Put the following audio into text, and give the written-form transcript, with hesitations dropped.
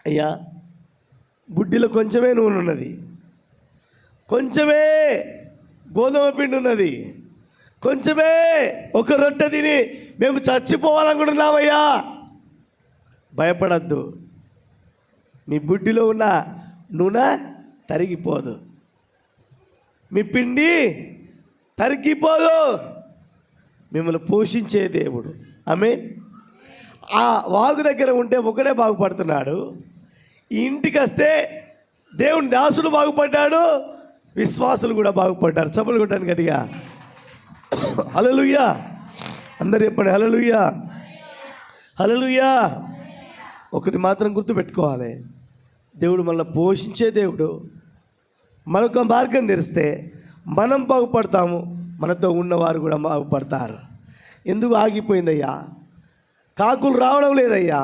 అయ్యా బుడ్డిలో కొంచెమే నూనె ఉన్నది, కొంచెమే గోధుమ పిండి ఉన్నది, కొంచెమే ఒక రొట్టె తిని మేము చచ్చిపోవాలనుకుంటున్నామయ్యా. భయపడద్దు, మీ బుడ్డిలో ఉన్న నూనె తరిగిపోదు, మీ పిండి తరిగిపోదు. మిమ్మల్ని పోషించే దేవుడు. ఆమేన్. ఆ వాగు దగ్గర ఉంటే ఒకడే బాగుపడుతున్నాడు, ఈ ఇంటికి వస్తే దేవుని దాసుడు బాగుపడ్డాడు, విశ్వాసులు కూడా బాగుపడ్డారు. చప్పలు కొట్టాను గట్టిగా. హల్లెలూయా. అందరు చెప్పండి హల్లెలూయా, హల్లెలూయా. ఒకటి మాత్రం గుర్తుపెట్టుకోవాలి, దేవుడు మనల్ని పోషించే దేవుడు. మరొక మార్గం తెరిస్తే మనం బాగుపడతాము, మనతో ఉన్నవారు కూడా బాగుపడతారు. ఎందుకు ఆగిపోయిందయ్యా? కాకులు రావడం లేదయ్యా,